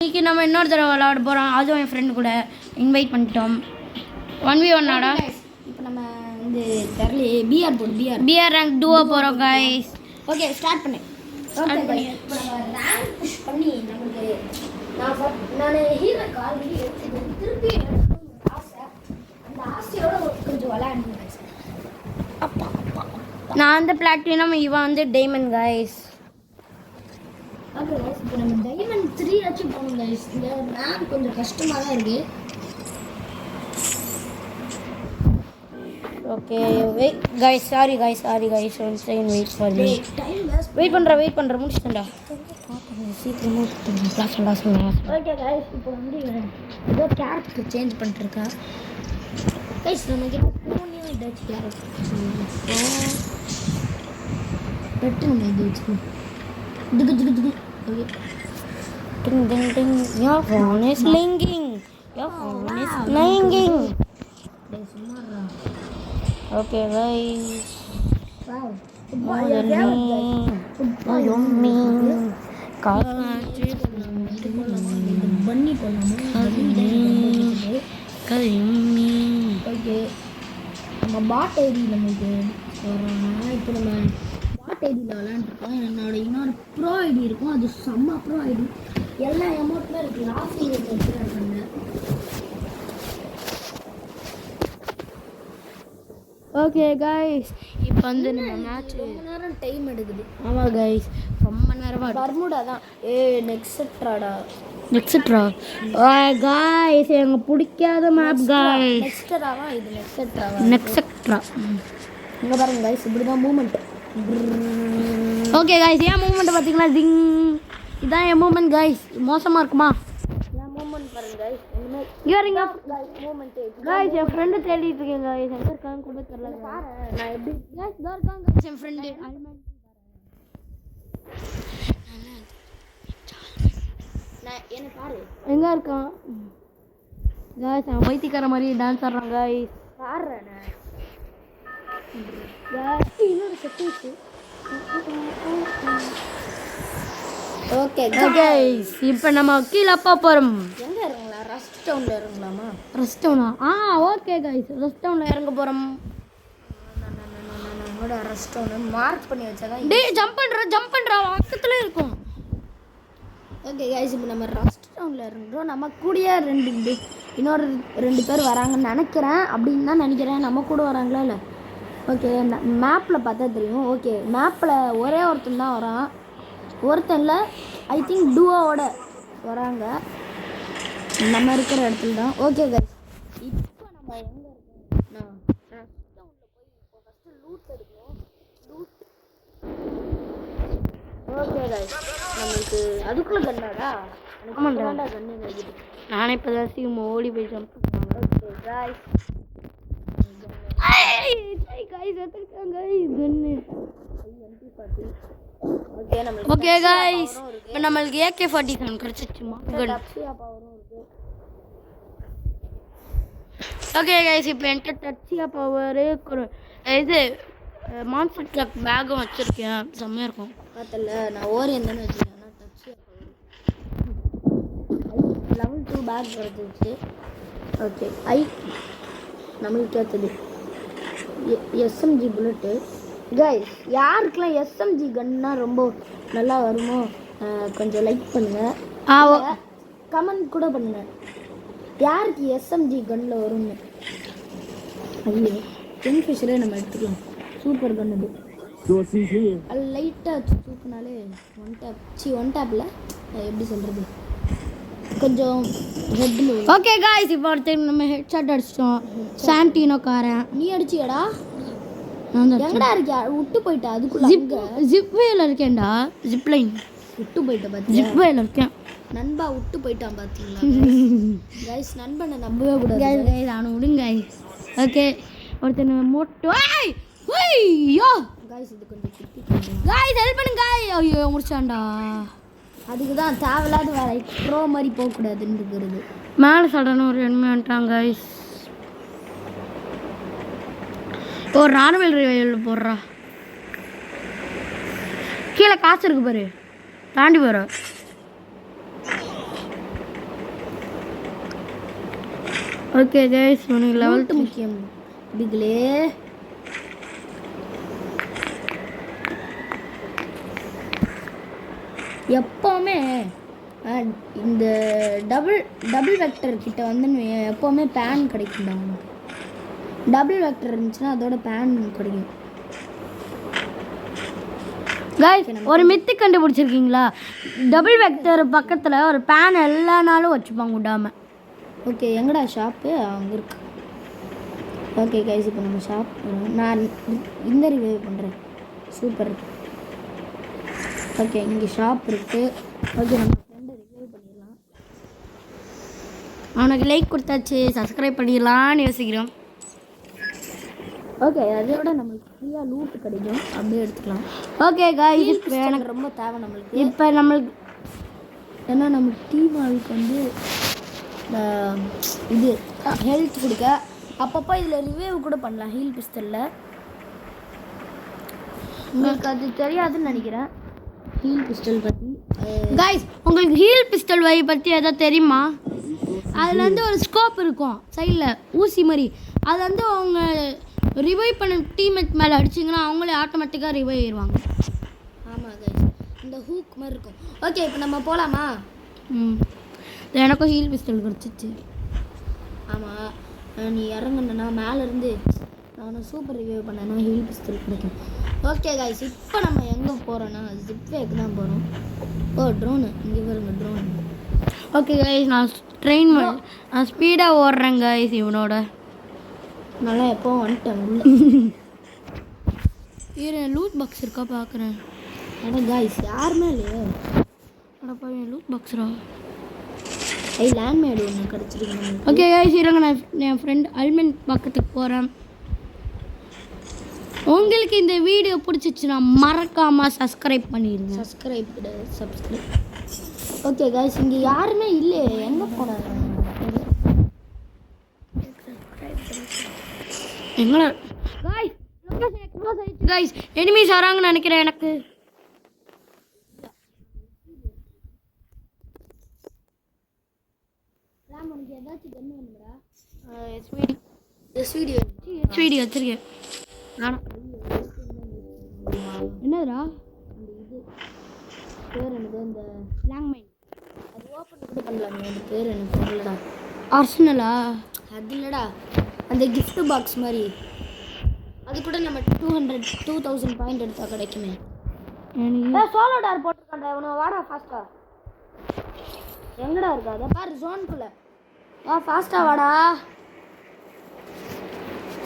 இன்னைக்கு நம்ம இன்னொரு தடவை விளையாட போகிறோம். அதுவும் என் ஃப்ரெண்டு கூட இன்வைட் பண்ணிட்டோம். 1v1 ஆடா. இப்போ நம்ம வந்து தெரியல பிஆர் ரேங்க் டூவா போகிறோம் கைஸ். ஓகே ஸ்டார்ட் பண்ணு. ஸ்டார்ட் பண்ணி இப்போ நம்ம ரேங்க் புஷ் பண்ணி நமக்கு நான் ஹீரோ ஆல்ரெடி எடுத்துட்டு திருப்பி ஆசை அந்த ஆசையோட கொஞ்சம் விளையாடணும். அப்பா அப்பா நான் வந்து பிளாட்டினம், இவன் வந்து டைமண்ட் கைஸ். ஓகே கைஸ், இப்போ நம்ம டைமண்ட் 3 அச்சீவ் பண்ணோம் கைஸ். இந்த மேப் கொஞ்சம் கஷ்டமாக தான் இருக்குது. Okay wait guys, sorry guys one second wait for me. Time waste wait பண்ணுறேன் முடிச்சிட்டேன்டா. சீக்கிரமாக சொல்லலாம். ஓகே கைஸ், இப்போ வந்து ஏதோ கேரக்டர் சேஞ்ச் பண்ணிட்டுருக்கா கைஸ். நமக்கு ஃபோன்லேயும் ஏதாச்சும் கேரக்டர் பெட்டு நம்ம இது வச்சுக்கணும். Okay Ding ding ding, your phone is ringing. சும்மாடா. Okay guys. Wow பண்ணி போடலாமா? ஓகே நம்ம பாட் ஐடியில் நமக்கு வரோம்னா இப்போ நம்ம பாட் ஐடியில் விளாண்டுருக்கோம். என்னோட இன்னொரு ப்ரோ ஐடி இருக்கும், அது செம்ம ப்ரோ ஐடி. எல்லா அமௌண்ட்டுமே இருக்குது. ஆசை வச்சுருக்காங்க. ஓகே கைஸ், இப்போ வந்து நம்ம மேட்ச் ரொம்ப நேரம் டைம் எடுக்குது. ஆமாம் கைஸ், ரொம்ப நேரமாக பர்முடா தான். நெக்ஸ்ட்ராடா நெக்ஸ்ட்ரா கைஸ், எனக்கு பிடிக்காத மேப் கைஸ். நெக்ஸ்ட்ராவா இது நெக்ஸ்ட்ராவா நெக்ஸ்ட்ரா. இங்கே பாருங்க கைஸ், இப்படி தான் மூமெண்ட். ஓகே கைஸ், ஏன் மூமெண்ட் பார்த்தீங்களா? ஜிங், இதான் என் மூமெண்ட் கைஸ். மோசமாக இருக்குமா? ஏன் மூமெண்ட் பாருங்க கைஸ். இயரிங்க மூமெண்ட் கைஸ், என் ஃப்ரெண்டு தேடிட்டு இருக்கேன் கைஸ். எங்கே இருக்கான்னு கூட தெரியல. நான் எப்படி கைஸ் இதோ இருக்காங்க கைஸ், என் ஃப்ரெண்டு. நான் என்ன பாரு எங்கே இருக்கான் கைஸ்? அவன் வைத்தியக்கார மாதிரி டான்ஸ் ஆடுறான் கைஸ். பாடுறேன் இன்னொரு செட்டிங்ஸ். ஓகே கைஸ், இப்போ நம்ம கீழே அப்பா போகிறோம். எங்கே இறங்கலாம்? ரஸ்ட் டவுனில் இறங்கலாமா? ரெஸ்ட் டவுனா? ஓகே கைஸ், ரெஸ்ட் டவுனில் இறங்க போகிறோம். நம்மளோட ரஸ்ட் டவுன் மார்க் பண்ணி வச்சாதான். டேய் ஜம்ப் பண்ணுறா பக்கத்தில் இருக்கும். ஓகே கைஸ், இப்போ நம்ம ரஸ்ட் டவுனில் இறங்குறோம். நம்ம கூடயே இன்னொரு 2 பேர் வராங்கன்னு நினைக்கிறேன். அப்படின்னு தான் நினைக்கிறேன். நம்ம கூட வராங்களா இல்லை? ஓகே, மேப்பில் பார்த்தா தெரியும். ஓகே, மேப்பில் ஒரே ஒருத்தன் தான் வரான். ஒருத்தன்ல ஐ திங்க் டூவோட வராங்க. நம்ம இருக்கிற இடத்துல தான். ஓகே கைஸ், இப்போ நம்ம எங்கே இருக்கோம்? நான் ரஸ்ட் டவுனில் போய் இப்போ ஃபஸ்ட்டு லூட் எடுக்கணும். ஓகே கைஸ், நம்மளுக்கு அதுக்குள்ளே கண்ணாடா. ஆமாண்டா, கண்ணு வைக்கிட்டு. நானே இப்போ தான் சீக்கிரம் ஓடி போய் ஜம்ப் பண்ணுவாங்க. ஓகே கைஸ், ஓகே கைஸ், இப்போ நம்மளுக்கு AK-47 கிடச்சிச்சுமா? ஓகே கைஸ், இப்போ என்கிட்ட டச்சியா பவர் இது மான்ஸ்டர் ட்ரக் பேக்கும் வச்சுருக்கேன். செம்மையாக இருக்கும். பார்த்தல நான் ஓரியன் தானே வச்சுருக்கேன். ஆனால் டச்சியா பவர் level 2 பேக் கிடச்சிச்சு. ஓகே, நம்மளுக்கு ஏற்றது SMG புல்லட்டு. கைஸ், யாருக்கெல்லாம் SMG கன்னா ரொம்ப நல்லா வருமோ கொஞ்சம் லைக் பண்ணுங்கள், கமெண்ட் கூட பண்ணுங்கள். யாருக்கு SMG கன்னில் வரும்னு. ஐயோ, கிங்ஃபிஷரே நம்ம எடுத்துக்கலாம். சூப்பர் கன் இது. அது லைட்டாக தூக்குனாலே ஒன் டேப்பில் எப்படி சொல்கிறது, கொஞ்சம் ஹெட்டில். ஓகே கைஸ், இப்போ அடுத்து நம்ம ஹெட் ஷாட் அடிச்சிட்டோம். சாண்டினோ காரன். நீ அடிச்சியாடா? நான் எங்கடா இருக்கியா? விட்டு போயிட்டா? அதுக்குள்ள ஜிப் வேல இருக்கேன்டா. ஜிப் லைன் விட்டு போயிட்ட பார்த்தியா? ஜிப் வேல இருக்கேன். நண்பா விட்டு போயிட்டான் பார்த்தீங்களா கைஸ்? நண்பனை நம்பவே கூடாது கைஸ். அவனை விடுங்க கைஸ். ஓகே, ஒருத்தன் மோட்டோ. ஐயோ கைஸ், இது கொஞ்சம் கிட்டி கைஸ் ஹெல்ப் பண்ணுங்க கைஸ். ஐயோ முடிச்சான்டா. அதுக்கு தான் தேவையில்லாத வேற ப்ரோ மாதிரி போகக்கூடாதுன்னு இருக்கிறது. மேலே சடன்னு ஒரு என்மை வந்துட்டாங்க கைஸ். ஒரு ராணுவல் ரிவைவல் போடுறா. கீழே காசு இருக்கு பாரு, தாண்டி போகிற. ஓகே கைஸ் உனக்கு லெவல் லெவல்த்து முக்கியம் பிகிலே. எப்போவுமே இந்த டபுள் வெக்டர் கிட்ட வந்து எப்போவுமே பேன் கிடைக்கும்டா உனக்கு. டபுள் வெக்டர் இருந்துச்சுன்னா அதோட பேன் கிடைக்கும். கைஸ் ஒரு மித்து கண்டுபிடிச்சிருக்கீங்களா? டபுள் வெக்டர் பக்கத்தில் ஒரு பேன் எல்லா நாளும் வச்சுப்பாங்க விடாம. ஓகே எங்கடா ஷாப்பு? அங்கே இருக்கு. ஓகே கைஸ் இப்போ நம்ம ஷாப் நான் இந்த ரிவைவ் பண்ணுறேன். சூப்பர். ஓகே இங்கே ஷாப் இருக்குது. ஓகே நம்ம ஃப்ரெண்டை ரிவைவ் பண்ணிடலாம். அவனுக்கு லைக் கொடுத்தாச்சு, சப்ஸ்கிரைப் பண்ணிடலான்னு யோசிக்கிறோம். ஓகே அதோட நம்மளுக்கு ஃப்ரீயாக லூட்டு கிடைக்கும், அப்படியே எடுத்துக்கலாம். ஓகே கைஸ் இப்போ எனக்கு ரொம்ப தேவை நம்மளுக்கு. இப்போ நம்மளுக்கு ஏன்னா நம்ம டீம் ஆளுக்கு வந்து இது ஹெல்த் கொடுக்க அப்பப்போ இதில் ரிவைவ் கூட பண்ணலாம் ஹீல் பிஸ்டலில். உங்களுக்கு அது தெரியாதுன்னு நினைக்கிறேன் ஹீல் பிஸ்டல் பற்றி. கைஸ் உங்களுக்கு ஹீல் பிஸ்டல் வை பற்றி எதாவது தெரியுமா? அதில் வந்து ஒரு ஸ்கோப் இருக்கும் சைடில் ஊசி மாதிரி. அது வந்து அவங்க ரிவைவ் பண்ண டீம்மேட் மேலே அடிச்சிங்கன்னா அவங்களே ஆட்டோமேட்டிக்காக ரிவைவ் ஆயிடுவாங்க. ஆமாம் கைஸ் இந்த ஹூக் மாதிரி இருக்கும். ஓகே இப்போ நம்ம போகலாமா? எனக்கும் ஹீல் பிஸ்டல் கிடச்சிச்சு. ஆமாம் நீ இறங்குனா மேலேருந்து நான் சூப்பர் ரிவைவ் பண்ணேன்னா ஹீல் பிஸ்டல் கிடைக்கும். ஓகே கைஸ் இப்போ நம்ம எங்கே போகிறோன்னா ஜிப்வேக்கு தான் போகிறோம். ஓ ட்ரோனு இங்கே பாருங்க ட்ரோன். ஓகே கைஸ் நான் நான் ஸ்பீடாக ஓடுறேன் கைஸ் இவனோட. நல்லா எப்போ வந்துட்டேன் உள்ள. லூட் பாக்ஸ் இருக்கா பார்க்குறேன். ஆனால் கைஸ் யாருமே இல்லையே. அடப்பா என் லூட் பாக்ஸ்ரா. லேண்ட்மேடு ஒன்று கிடச்சிருக்கு. ஓகே கைஸ் இருங்க நான் என் ஃப்ரெண்ட் அல்மெண்ட் பக்கத்துக்கு போகிறேன். உங்களுக்கு இந்த வீடியோ பிடிச்சிச்சுன்னா மறக்காமல் சப்ஸ்கிரைப் பண்ணிடுங்க. சப்ஸ்கிரைப். ஓகே கைஸ் இங்கே யாருமே இல்லையே, எங்கே போனாங்க? எங்களா கைஸ் எனிமீஸ் வராங்கன்னு நினைக்கிறேன். எனக்கு எஸ்விடி வச்சிருக்கேன். என்னதுடா இது பேர் என்னது? இந்த லேங்மைன் அது ஓப்பன் கூட பண்ணலாமே. அந்த பேர் எனக்கு தெரியலடா. ஆர்சனலா? அது இல்லைடா அந்த கிஃப்ட் பாக்ஸ் மாதிரி. அது கூட நம்ம 2000 பாயிண்ட் எடுத்தால் கிடைக்குமே. சோலோ டார் போட்டிருக்காண்டா இவனை. வாடா ஃபாஸ்ட்டாக. எங்கடா இருக்கா? அதை பாரு ஜோனுக்குள்ளே வா, ஃபாஸ்ட்டாக வாடா.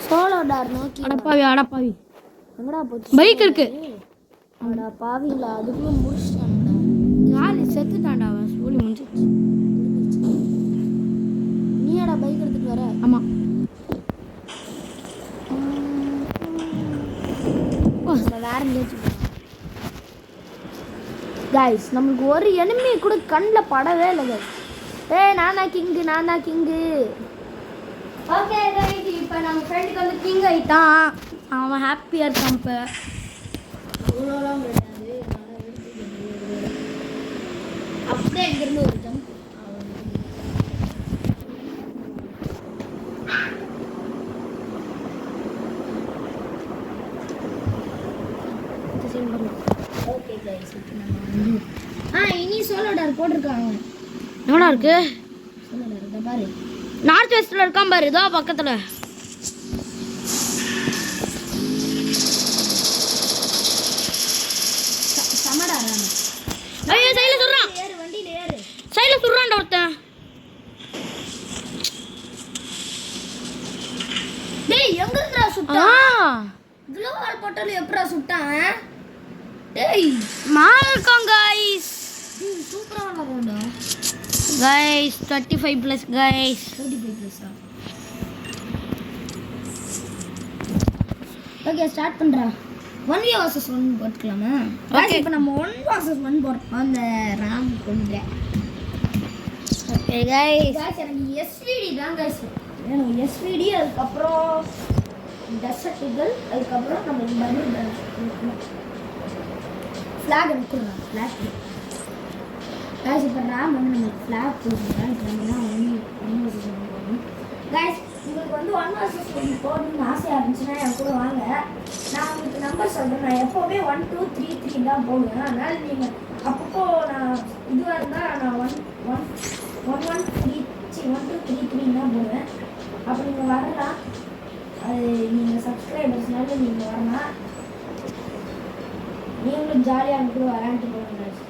சோலோ டார் நோக்கி. அடப்பாவி எங்கடா போச்சு? பைக் இருக்கு. அடா பாவிங்களா, அதுக்குள்ளே முடிச்சிட்டானுடா. யாரு செத்துட்டான்டா அவன். சோலி முடிஞ்சிச்சு. நீயாடா பைக் எடுத்துகிட்டு வர? ஆமாம். வேற எங்கேயாச்சும் கைஸ் நம்மளுக்கு ஒரு எனிமி கூட கண்ணில் படவே இல்லை கைஸ். நான் தான் கிங்கு. ஓகே கைஸ் இப்போ நம்ம ஃப்ரெண்டுக்கு வந்து கிங் ஆகிட்டான். அவன் ஹாப்பியாக இருக்கான். இப்போ இவ்வளோலாம் கிடையாது. அப்படியே இங்கேருந்து ஒரு ஜம்ப். ஓகே கைஸ் இனி சோலோ டார் போட்டிருக்காங்க. எவ்வளோ இருக்கு? சோலோ டார் இதை பாரு. நார்த் வெஸ்ட்டில் இருக்கான் பாரு. இதோ பக்கத்தில். சமடா ஐயோ சைடில் சொல்கிறான். ஏறு வண்டியில் ஏறு. சைடில் சொல்கிறான்டா ஒருத்தன். டேய் எங்கடா சுட்டான்? க்ளோவால் போட்டாலும் எப்படா சுட்டான்? டேய் மேலே இருக்கான் கைஸ். சூப்பரா வரணும்டா கைஸ் 35+ கைஸ். 35+. ஓகே ஸ்டார்ட் பண்றா. 1v vs 1 போட்டுக்கலாமா? ஓகே இப்போ நம்ம 1 vs 1 போறோம். அந்த ராம் கொண்டு. ஓகே கைஸ் எனக்கு எஸ்விடி தான் கைஸ். எனக்கு எஸ்விடி அதுக்கப்புறம் டெசர்ட்டுகள் அதுக்கப்புறம் நம்ம பர்னர் ஃப்ளாக் எடுத்துக்கலாம். ஃப்ளாக் கைஸ் இப்போ ரேம் வந்து நம்ம ஃப்ளாக் போட்டுக்கலாம். இப்போ நம்ம தான் 1 vs 1 போகணும். கைஸ் உங்களுக்கு வந்து 1 vs 1 போடணும்னு ஆசையாக இருந்துச்சுன்னா என் கூட வாங்க. நான் உங்களுக்கு நம்பர் சொல்கிறேன். நான் எப்போவுமே 1 2 3 3 தான் போடுவேன். அதனால் நீங்கள் அப்பப்போ நான் இதுவாக இருந்தால் நான் 1 1 3 1 2 3 3 தான் போடுவேன். அப்போ நீங்கள் வரலாம். அது நீங்கள் சப்ஸ்கிரைபர்ஸ்னால நீங்கள் வரலாம். நீங்களும் ஜாலியாக அவங்க கூட விளையாண்டு போகணும் கைஸ்.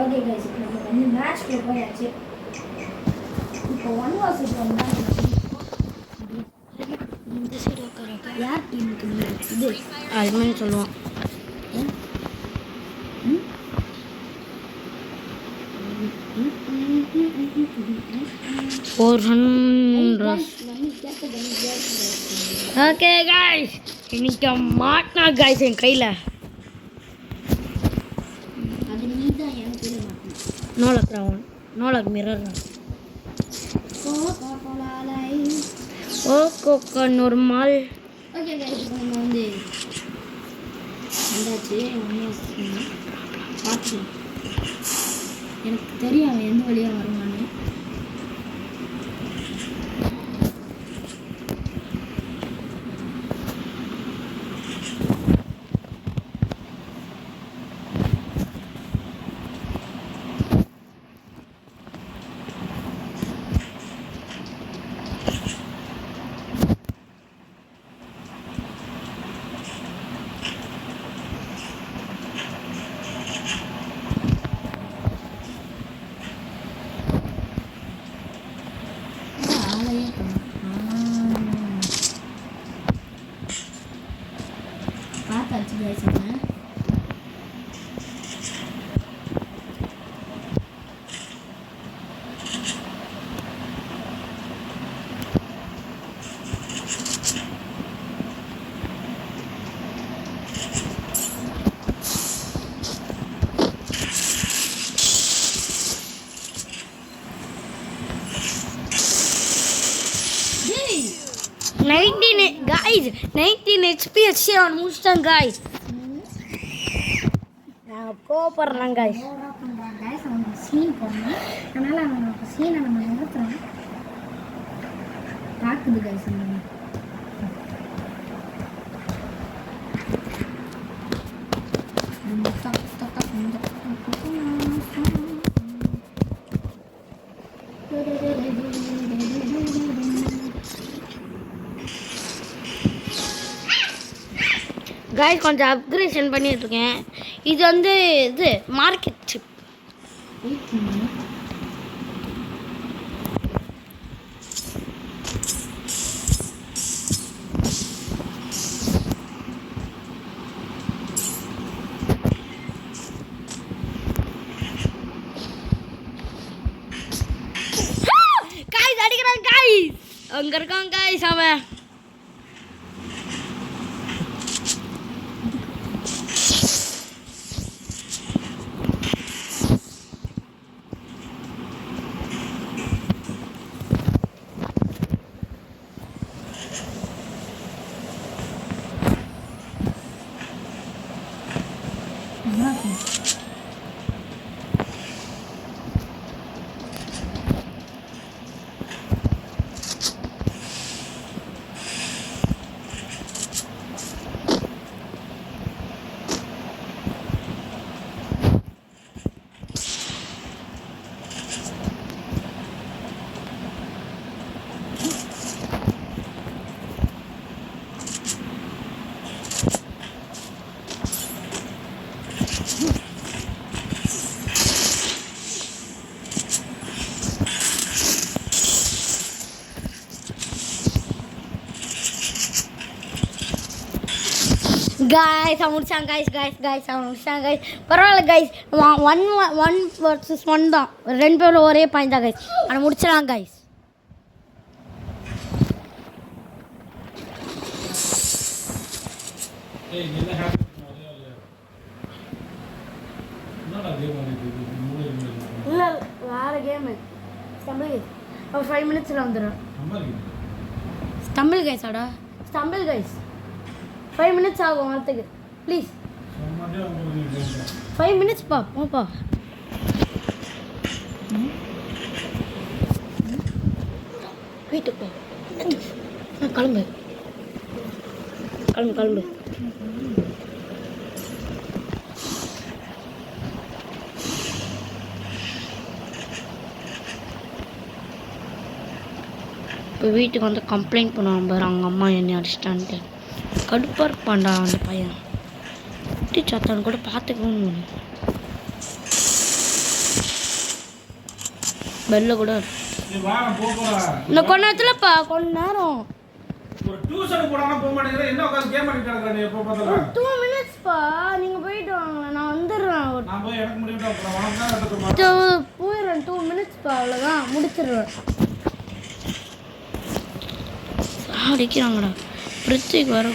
ஓகே கைஸ், இப்போ நம்ம வந்து மேட்ச்க்கு போயாச்சு. இப்போ 1 vs 1 தான் இந்த சைடு உட்காரப்ப யார் டீமுக்கு இது அதுமாதிரி சொல்லுவான். ஓகே காய்ஸ், இன்னைக்கு மாட்டினா காய்ஸ் என் கையில். அது நீ தான் என் கையில் மாட்டணும். நோலக் ரவுன், நோலக் மிரர், ஓ கோகோ நார்மல். ஓகே கைஸ், இப்போ நம்ம வந்து வந்தாச்சு. பார்த்து எனக்கு தெரியும் அவன் எந்த வழியாக வருவான்னு. பார்த்தாச்சு கைஸ். என்ன guys 19 HP வச்சு அவன் முடிச்சிட்டான் guys. நான் கோபப்படுறேன் guys. கைஸ் அவனுக்கு சீன் போடணும். அதனால் அவனுக்கு சீனை நம்ம நிறுத்துறோம். பார்க்குது கைஸ். guys கொஞ்சம் அப்கிரேஷன் பண்ணிட்டு இருக்கேன். இது வந்து இது மார்க்கெட் சிப். guys அடிக்கிறான் guys. அங்க இருக்கான் guys அவன். guys அவன் முடிச்சான் guys அவன் முடிச்சான் guys. பரவாயில்ல guys, 1 vs 1 தான். ரெண்டு பேரும் ஒரே பாயிண்ட் தான் guys. அவன் முடிச்சிடலாம் guys. இல்லை வேறு கேமு ஸ்டம்பிள் கைஸ். ஒரு 5 minutesல வந்துடும். ஸ்டம்பிள் கைஸாடா, ஸ்டம்பிள் கைஸ். 5 minutes ஆகும் வரத்துக்கு. ப்ளீஸ் 5 minutes பா போப்பா. வீட்டுக்கு போ கிளம்பு கிளம்பு கிளம்பு. இப்போ வீட்டுக்கு வந்து கம்ப்ளைண்ட் பண்ணுவான் பாரு அவங்க அம்மா என்னை அடிச்சிட்டான்ட்டு. கடுப்பாக இருப்பான்டா அந்த பையன். குட்டி சாத்தான் கூட பார்த்துக்கவும் பெல்ல கூட இன்னும் கொஞ்ச நேரத்துலப்பா கொஞ்ச நேரம் ஒரு டியூஷன் போடாம போக மாட்டேங்கிற என்ன உட்கார்ந்து கேம் ஆடிட்டு இருக்கற நீ எப்போ பார்த்தாலும் 2 மினிட்ஸ்ப்பா நீங்க போயிட்டு வாங்க நான் வந்துடுறேன். நான் போய் எனக்கு முடிவிட்டு அப்புறம் வாங்க தான் எடுத்துட்டு போயிடுறேன் 2 மினிட்ஸ்ப்பா அவ்வளோதான் முடிச்சிடுவேன். அடிக்கிறாங்கடா பிரித்திக்கு வர